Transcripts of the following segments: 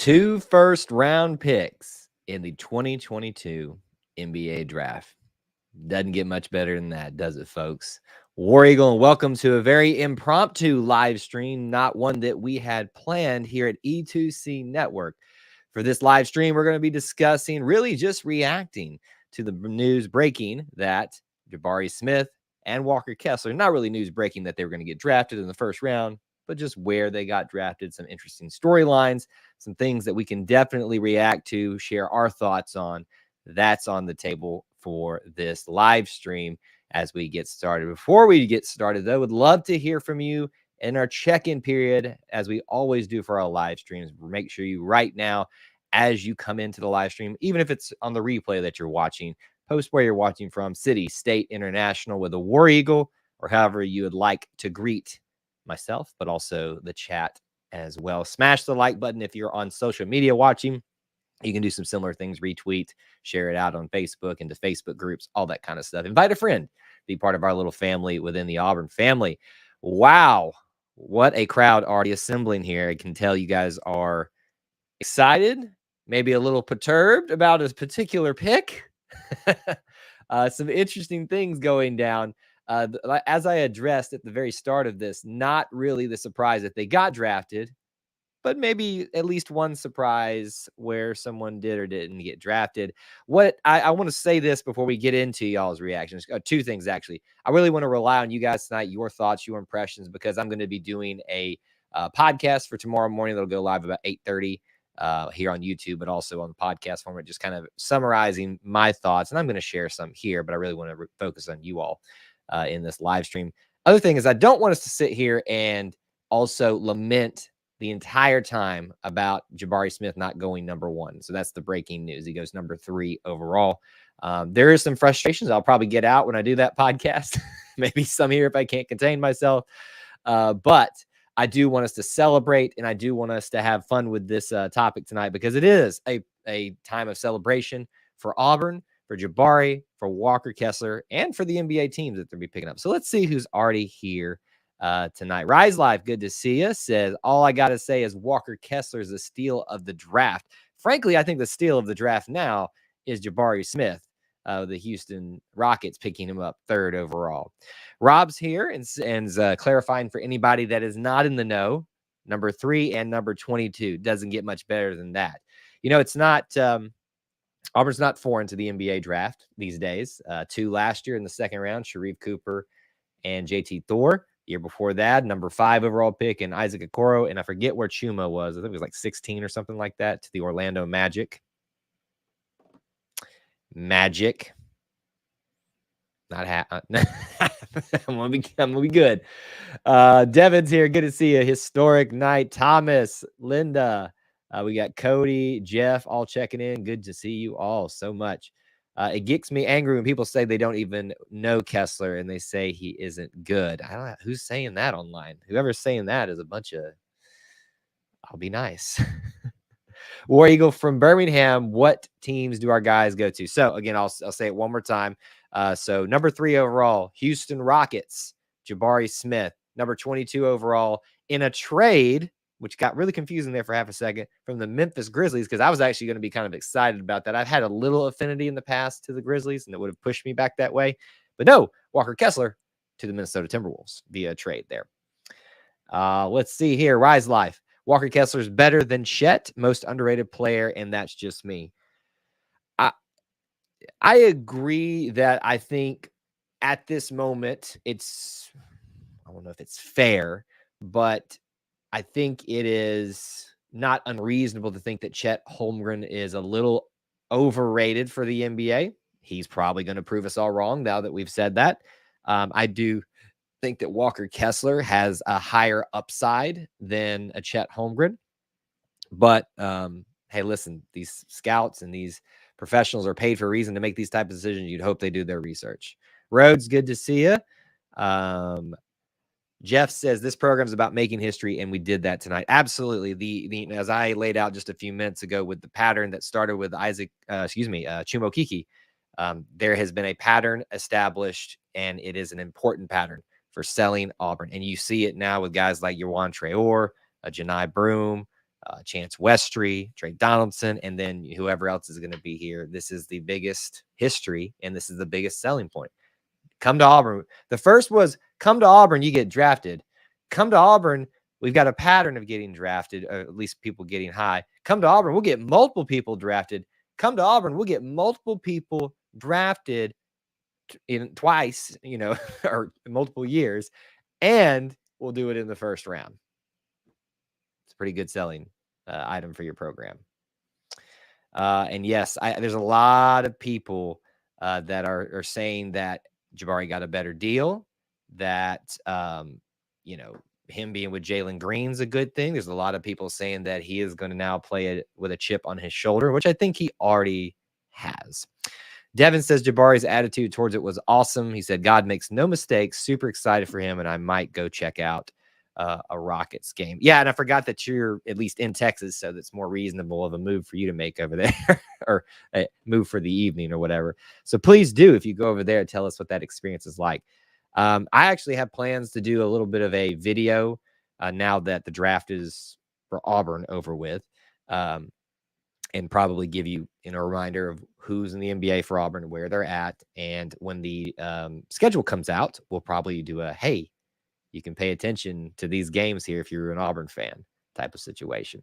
Two first-round picks in the 2022 NBA draft. Doesn't get much better than that, does it, folks? War Eagle, and welcome to a very impromptu live stream, not one that we had planned here at E2C Network. For this live stream, we're going to be discussing, really just reacting to the news breaking that Jabari Smith and Walker Kessler, not really news breaking that they were going to get drafted in the first round, but just where they got drafted, some interesting storylines, some things that we can definitely react to, share our thoughts on. That's on the table for this live stream as we get started. Before we get started, though, would love to hear from you in our check-in period, as we always do for our live streams. Make sure you right now, as you come into the live stream, even if it's on the replay that you're watching, post where you're watching from, city, state, international, with a War Eagle, or however you would like to greet myself, but also the chat as well. Smash the like button if you're on social media watching. You can do some similar things, retweet, share it out on Facebook, into Facebook groups, all that kind of stuff. Invite a friend, be part of our little family within the Auburn family. Wow, what a crowd already assembling here. I can tell you guys are excited, maybe a little perturbed about a particular pick. Some interesting things going down. As I addressed at the very start of this, not really the surprise that they got drafted, but maybe at least one surprise where someone did or didn't get drafted. What I want to say this before we get into y'all's reactions. Two things, actually. I really want to rely on you guys tonight, your thoughts, your impressions, because I'm going to be doing a podcast for tomorrow morning that'll go live about 8:30 here on YouTube, but also on the podcast format, just kind of summarizing my thoughts. And I'm going to share some here, but I really want to focus on you all in this live stream. Other thing is, I don't want us to sit here and also lament the entire time about Jabari Smith not going number one. So that's the breaking news. He goes number 3 overall. There is some frustrations I'll probably get out when I do that podcast. Maybe some here if I can't contain myself. But I do want us to celebrate, and I do want us to have fun with this topic tonight, because it is a time of celebration for Auburn, for Jabari, for Walker Kessler, and for the NBA teams that they'll be picking up. So let's see who's already here tonight. Rise Life, good to see you, says, all I got to say is Walker Kessler is the steal of the draft. Frankly, I think the steal of the draft now is Jabari Smith, the Houston Rockets picking him up 3rd overall. Rob's here and clarifying for anybody that is not in the know, number 3 and number 22 doesn't get much better than that. You know, it's not Auburn's not foreign to the NBA draft these days. 2 last year in the 2nd round, Sharif Cooper and JT Thor. Year before that, number 5 overall pick in Isaac Okoro, and I forget where Chuma was. I think it was like 16 or something like that, to the Orlando Magic. Not I'm gonna be good. Devin's here. Good to see you. Historic night. Thomas, Linda. We got Cody, Jeff, all checking in. Good to see you all so much. It gets me angry when people say they don't even know Kessler and they say he isn't good. I don't know who's saying that online. Whoever's saying that is a bunch of, I'll be nice. War Eagle from Birmingham. What teams do our guys go to? So again, I'll say it one more time. So number 3 overall, Houston Rockets, Jabari Smith. Number 22 overall, in a trade, which got really confusing there for half a second, from the Memphis Grizzlies, because I was actually going to be kind of excited about that. I've had a little affinity in the past to the Grizzlies, and it would have pushed me back that way. But no, Walker Kessler to the Minnesota Timberwolves via trade there. Let's see here. Rise Life. Walker Kessler is better than Chet, most underrated player, and that's just me. I agree that I think at this moment it's, I don't know if it's fair, but I think it is not unreasonable to think that Chet Holmgren is a little overrated for the NBA. He's probably going to prove us all wrong now that we've said that. I do think that Walker Kessler has a higher upside than a Chet Holmgren. But hey, listen, these scouts and these professionals are paid for a reason to make these type of decisions. You'd hope they do their research. Rhodes, good to see you. Jeff says this program is about making history, and we did that tonight. Absolutely. The as I laid out just a few minutes ago with the pattern that started with Chuma Okeke, there has been a pattern established, and it is an important pattern for selling Auburn. And you see it now with guys like Yawan Traore, Janai Broome, Chance Westry, Trey Donaldson, and then whoever else is going to be here. This is the biggest history, and this is the biggest selling point. Come to Auburn. The first was come to Auburn, you get drafted. Come to Auburn, we've got a pattern of getting drafted, or at least people getting high. Come to Auburn, we'll get multiple people drafted. Come to Auburn, we'll get multiple people drafted in twice, or multiple years, and we'll do it in the first round. It's a pretty good selling item for your program. And yes, there's a lot of people that are saying that Jabari got a better deal, that, him being with Jalen Green's a good thing. There's a lot of people saying that he is going to now play it with a chip on his shoulder, which I think he already has. Devin says Jabari's attitude towards it was awesome. He said, God makes no mistakes. Super excited for him, and I might go check out a Rockets game. Yeah, and I forgot that you're at least in Texas, so that's more reasonable of a move for you to make over there, or a move for the evening or whatever. So please do, if you go over there, tell us what that experience is like. I actually have plans to do a little bit of a video now that the draft is for Auburn over with, and probably give you a reminder of who's in the NBA for Auburn, where they're at. And when the schedule comes out, we'll probably do a, hey, you can pay attention to these games here if you're an Auburn fan type of situation.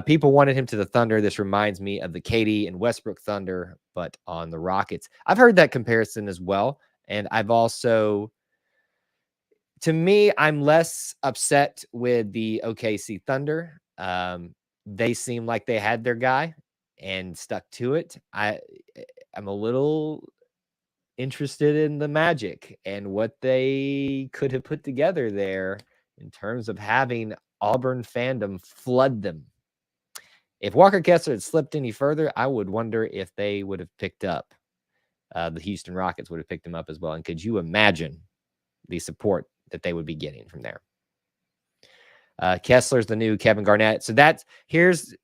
People wanted him to the Thunder. This reminds me of the KD and Westbrook Thunder, but on the Rockets. I've heard that comparison as well. And I've also, to me, I'm less upset with the OKC Thunder. They seem like they had their guy and stuck to it. I'm a little interested in the Magic and what they could have put together there in terms of having Auburn fandom flood them. If Walker Kessler had slipped any further, I would wonder if they would have picked up, the Houston Rockets would have picked him up as well. And could you imagine the support that they would be getting from there? Kessler's the new Kevin Garnett. So here's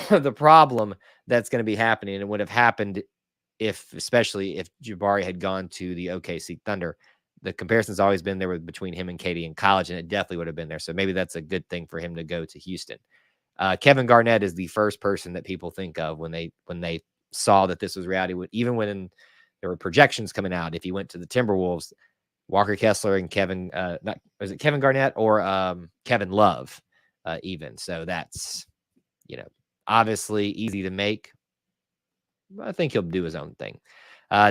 the problem that's going to be happening, and would have happened especially if Jabari had gone to the OKC Thunder. The comparison's always been there between him and KD in college, and it definitely would have been there. So maybe that's a good thing for him to go to Houston. Kevin Garnett is the first person that people think of when they saw that this was reality. Even when there were projections coming out, if he went to the Timberwolves, Walker Kessler and Kevin, was it Kevin Garnett or Kevin Love even? So that's, obviously easy to make. I think he'll do his own thing.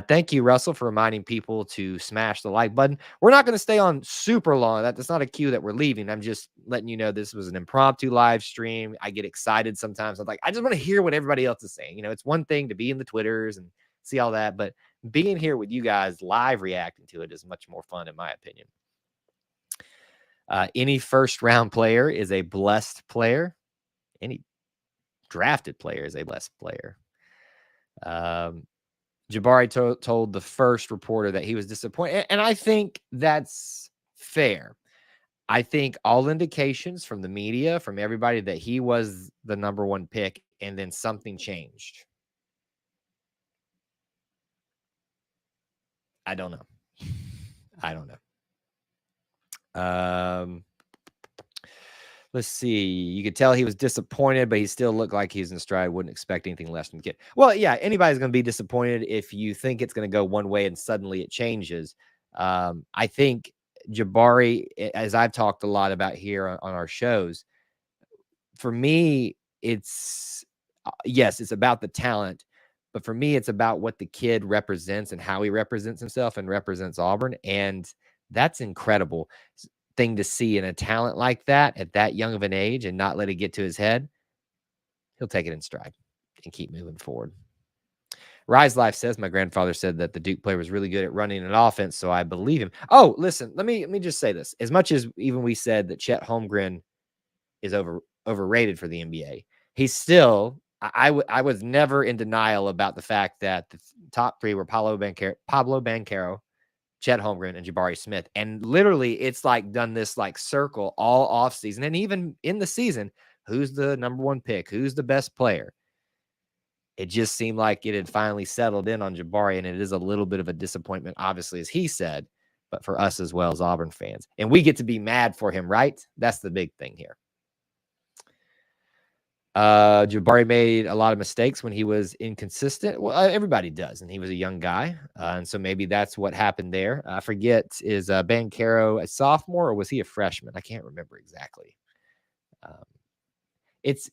Thank you, Russell, for reminding people to smash the like button. We're not going to stay on super long. That's not a cue that we're leaving. I'm just letting you know this was an impromptu live stream. I get excited sometimes. I'm like, I just want to hear what everybody else is saying. It's one thing to be in the Twitters and see all that, but being here with you guys live reacting to it is much more fun, in my opinion. Any first-round player is a blessed player. Any drafted player is a blessed player. Jabari told the first reporter that he was disappointed, and I think that's fair. I think all indications from the media, from everybody, that he was the number one pick, and then something changed. I don't know. Let's see. You could tell he was disappointed, but he still looked like he's in stride. Wouldn't expect anything less from the kid. Well, yeah, anybody's going to be disappointed if you think it's going to go one way and suddenly it changes. I think Jabari, as I've talked a lot about here on our shows, for me, it's about the talent, but for me, it's about what the kid represents and how he represents himself and represents Auburn. And that's incredible thing to see in a talent like that at that young of an age and not let it get to his head. He'll take it in stride and keep moving forward. Rise Life says, my grandfather said that the Duke player was really good at running an offense, so I believe him. Oh, listen, let me just say this. As much as even we said that Chet Holmgren is overrated for the NBA, he's still, I was never in denial about the fact that the top three were Pablo Banchero, Chet Holmgren, and Jabari Smith. And literally, it's like done this like circle all off season. And even in the season, who's the number one pick? Who's the best player? It just seemed like it had finally settled in on Jabari. And it is a little bit of a disappointment, obviously, as he said, but for us as well as Auburn fans. And we get to be mad for him, right? That's the big thing here. Jabari made a lot of mistakes when he was inconsistent. Well, everybody does, and he was a young guy, and so maybe that's what happened there. I forget, is Banchero a sophomore or was he a freshman? I can't remember exactly. It's,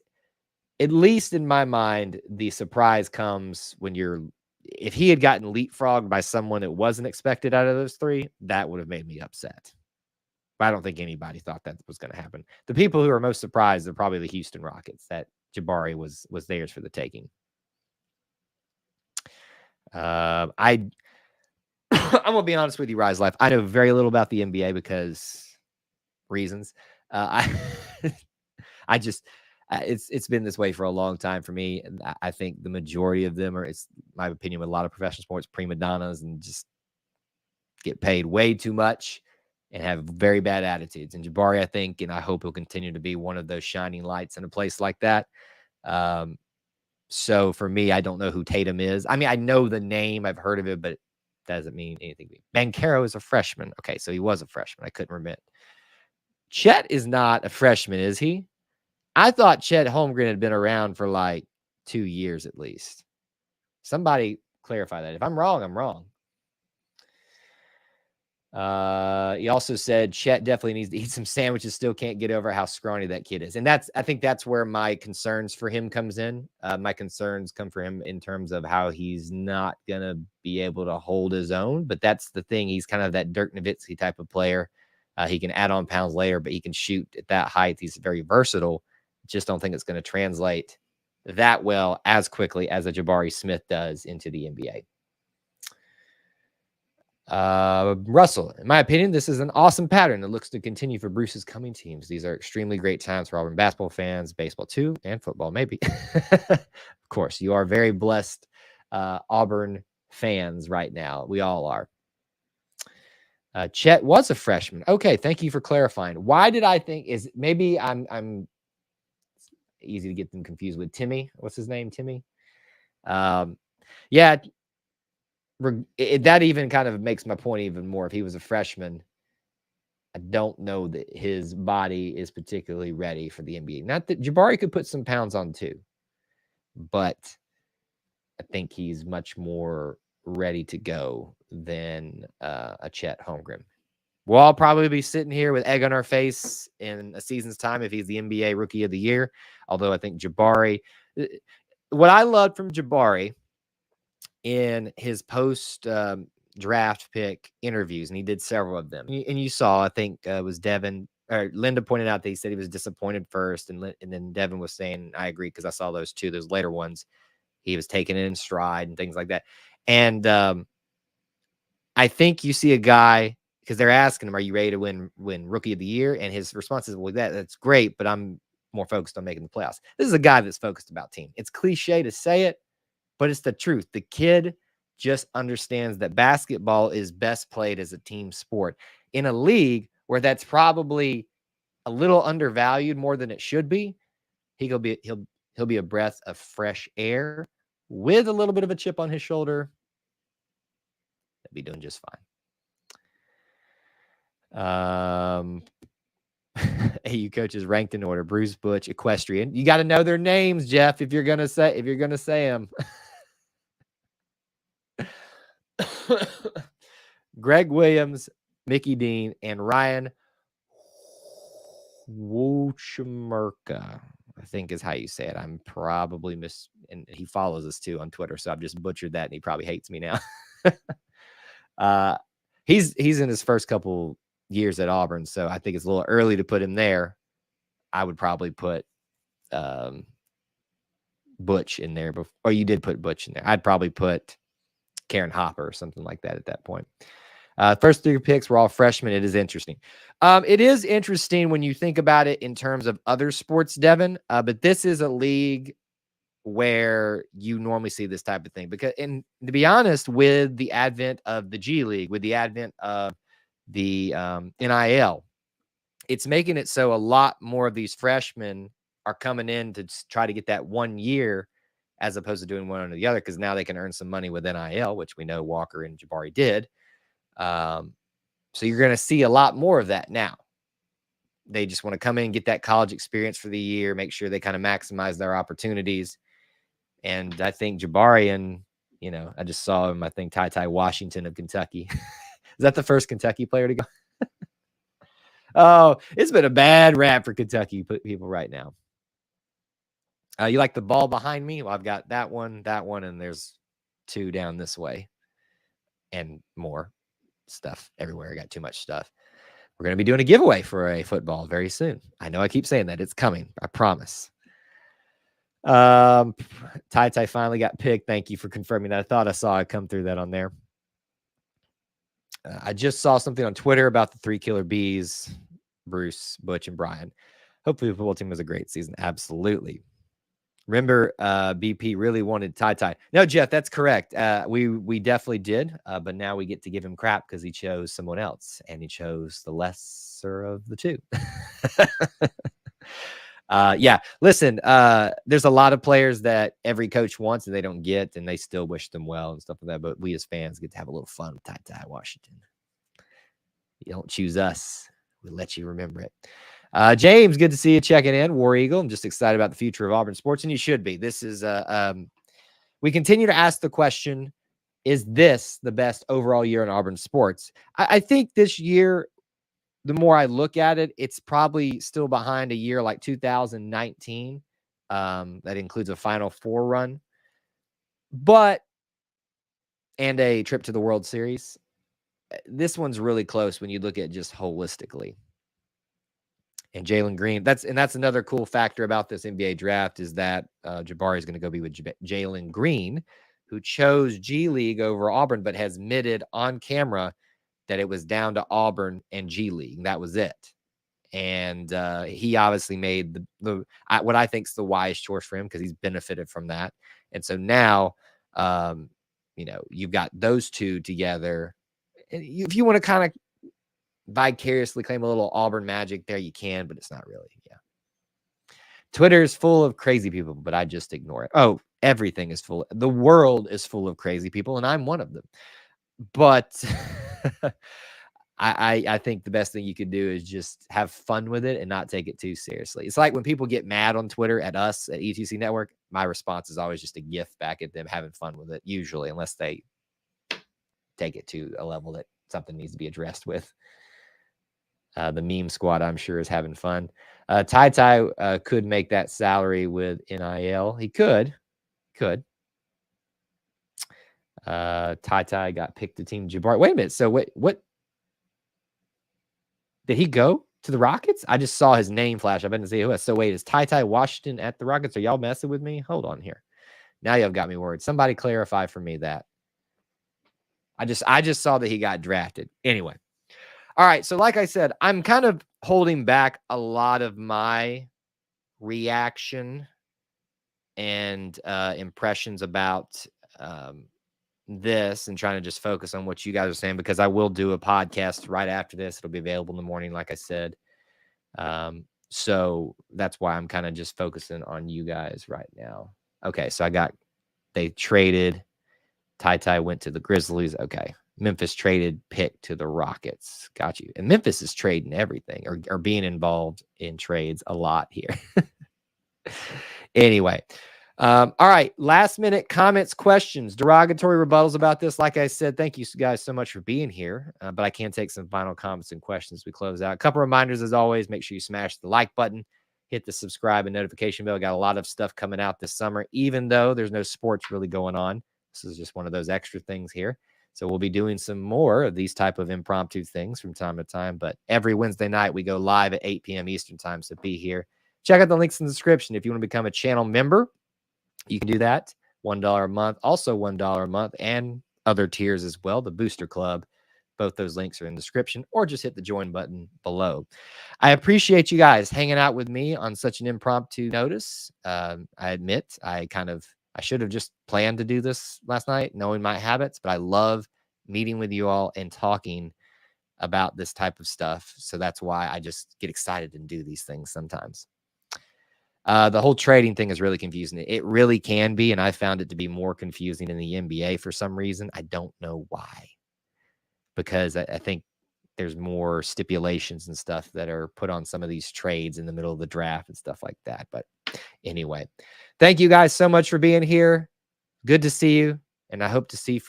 at least in my mind, the surprise comes when if he had gotten leapfrogged by someone that wasn't expected out of those three, that would have made me upset. But I don't think anybody thought that was going to happen. The people who are most surprised are probably the Houston Rockets, that Jabari was theirs for the taking. I'm gonna be honest with you, Rise Life. I know very little about the NBA because reasons. I just it's been this way for a long time for me, and I think the majority of them are, it's my opinion, with a lot of professional sports, prima donnas and just get paid way too much and have very bad attitudes. And Jabari, I think, and I hope he'll continue to be one of those shining lights in a place like that. So for me, I don't know who Tatum is. I mean, I know the name, I've heard of it, but it doesn't mean anything. Banchero is a freshman. Okay, so he was a freshman. I couldn't remember. Chet is not a freshman, is he? I thought Chet Holmgren had been around for like 2 years at least. Somebody clarify that. If I'm wrong, I'm wrong. He also said Chet definitely needs to eat some sandwiches. Still can't get over how scrawny that kid is. And I think that's where my concerns for him comes in. My concerns come for him in terms of how he's not going to be able to hold his own. But that's the thing. He's kind of that Dirk Nowitzki type of player. He can add on pounds later, but he can shoot at that height. He's very versatile. Just don't think it's going to translate that well as quickly as a Jabari Smith does into the NBA. Russell, in my opinion, this is an awesome pattern that looks to continue for Bruce's coming teams. These are extremely great times for Auburn basketball fans, baseball too, and football maybe. Of course, you are very blessed Auburn fans right now. We all are. Chet was a freshman. Okay, thank you for clarifying. Why did I think is maybe I'm easy to get them confused with Timmy. What's his name? Timmy. Yeah. That even kind of makes my point even more. If he was a freshman, I don't know that his body is particularly ready for the NBA. Not that Jabari could put some pounds on too, but I think he's much more ready to go than a Chet Holmgren. We'll all probably be sitting here with egg on our face in a season's time if he's the NBA Rookie of the Year. Although I think Jabari, what I loved from Jabari in his post draft pick interviews, and he did several of them, and you saw, I think it was Devin or Linda pointed out that he said he was disappointed first, and then Devin was saying, I agree, because I saw those later ones. He was taking it in stride and things like that. And I think you see a guy, because they're asking him, are you ready to win Rookie of the Year? And his response is, well, that's great, but I'm more focused on making the playoffs. This is a guy that's focused about team. It's cliche to say it, but it's the truth. The kid just understands that basketball is best played as a team sport in a league where that's probably a little undervalued more than it should be. He'll be a breath of fresh air with a little bit of a chip on his shoulder. He'll be doing just fine. AU coaches ranked in order: Bruce, Butch, Equestrian. You got to know their names, Jeff, if you're gonna say them. Greg Williams, Mickey Dean, and Ryan Woochamerka, I think is how you say it. I'm probably and he follows us too on Twitter, so I've just butchered that, and he probably hates me now. He's in his first couple years at Auburn, so I think it's a little early to put him there. I would probably put Butch in there before, or you did put Butch in there. I'd probably put Karen Hopper or something like that at that point. First 3 picks were all freshmen. It is interesting. It is interesting when you think about it in terms of other sports, Devin, but this is a league where you normally see this type of thing, because, and to be honest, with the advent of the G League, with the advent of the NIL, it's making it so a lot more of these freshmen are coming in to try to get that 1 year as opposed to doing one under the other, because now they can earn some money with NIL, which we know Walker and Jabari did. So you're going to see a lot more of that now. They just want to come in and get that college experience for the year, make sure they kind of maximize their opportunities. And I think Jabari and, I just saw him, I think Ty Washington of Kentucky. Is that the first Kentucky player to go? Oh, it's been a bad rap for Kentucky people right now. You like the ball behind me? Well, I've got that one, and there's 2 down this way. And more stuff everywhere. I got too much stuff. We're going to be doing a giveaway for a football very soon. I know I keep saying that. It's coming. I promise. Ty finally got picked. Thank you for confirming that. I thought I saw it come through that on there. I just saw something on Twitter about the 3 killer bees, Bruce, Butch, and Brian. Hopefully the football team was a great season. Absolutely. Remember, BP really wanted Ty. No, Jeff, that's correct. We definitely did, but now we get to give him crap because he chose someone else, and he chose the lesser of the 2. Yeah, listen, there's a lot of players that every coach wants and they don't get, and they still wish them well and stuff like that. But we as fans get to have a little fun with Ty Washington. You don't choose us. We let you remember it. James, good to see you checking in. War Eagle, I'm just excited about the future of Auburn sports, and you should be. This is we continue to ask the question, is this the best overall year in Auburn sports? I think this year, the more I look at it, it's probably still behind a year like 2019. That includes a Final Four run, and a trip to the World Series. This one's really close when you look at just holistically. And Jalen Green, that's another cool factor about this NBA draft is that Jabari is going to go be with Jalen Green, who chose G League over Auburn, but has admitted on camera that it was down to Auburn and G League. That was it. And he obviously made what I think is the wise choice for him because he's benefited from that. And so now, you've got those 2 together. And if you want to kind of vicariously claim a little Auburn magic there, you can, but it's not really. Yeah. Twitter is full of crazy people, but I just ignore it. Oh, everything is full. The world is full of crazy people, and I'm one of them. But I think the best thing you could do is just have fun with it and not take it too seriously. It's like when people get mad on Twitter at us at ETC Network, my response is always just a gift back at them having fun with it, usually, unless they take it to a level that something needs to be addressed with. The meme squad, I'm sure, is having fun. Ty could make that salary with NIL. He could. Ty got picked to Team Jabari. Wait a minute. So what? Did he go to the Rockets? I just saw his name flash. I didn't see who. So wait, is Ty Washington at the Rockets? Are y'all messing with me? Hold on here. Now y'all got me worried. Somebody clarify for me that. I just saw that he got drafted. Anyway. All right. So like I said, I'm kind of holding back a lot of my reaction and impressions about this and trying to just focus on what you guys are saying, because I will do a podcast right after this. It'll be available in the morning, like I said. So that's why I'm kind of just focusing on you guys right now. Okay. So they traded. Ty went to the Grizzlies. Okay. Memphis traded pick to the Rockets. Got you. And Memphis is trading everything or being involved in trades a lot here. Anyway. All right. Last minute comments, questions, derogatory rebuttals about this. Like I said, thank you guys so much for being here. But I can take some final comments and questions as we close out. A couple reminders as always. Make sure you smash the like button, hit the subscribe and notification bell. Got a lot of stuff coming out this summer, even though there's no sports really going on. This is just one of those extra things here. So we'll be doing some more of these type of impromptu things from time to time. But every Wednesday night, we go live at 8 p.m. Eastern time. So be here. Check out the links in the description. If you want to become a channel member, you can do that. $1 a month, also $1 a month, and other tiers as well. The Booster Club. Both those links are in the description, or just hit the join button below. I appreciate you guys hanging out with me on such an impromptu notice. I admit I should have just planned to do this last night, knowing my habits, but I love meeting with you all and talking about this type of stuff. So that's why I just get excited and do these things sometimes. The whole trading thing is really confusing. It really can be, and I found it to be more confusing in the NBA for some reason. I don't know why. Because I think there's more stipulations and stuff that are put on some of these trades in the middle of the draft and stuff like that. But anyway, thank you guys so much for being here. Good to see you. And I hope to see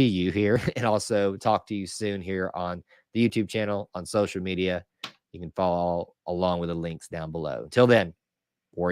you here and also talk to you soon here on the YouTube channel, on social media. You can follow along with the links down below. Until then,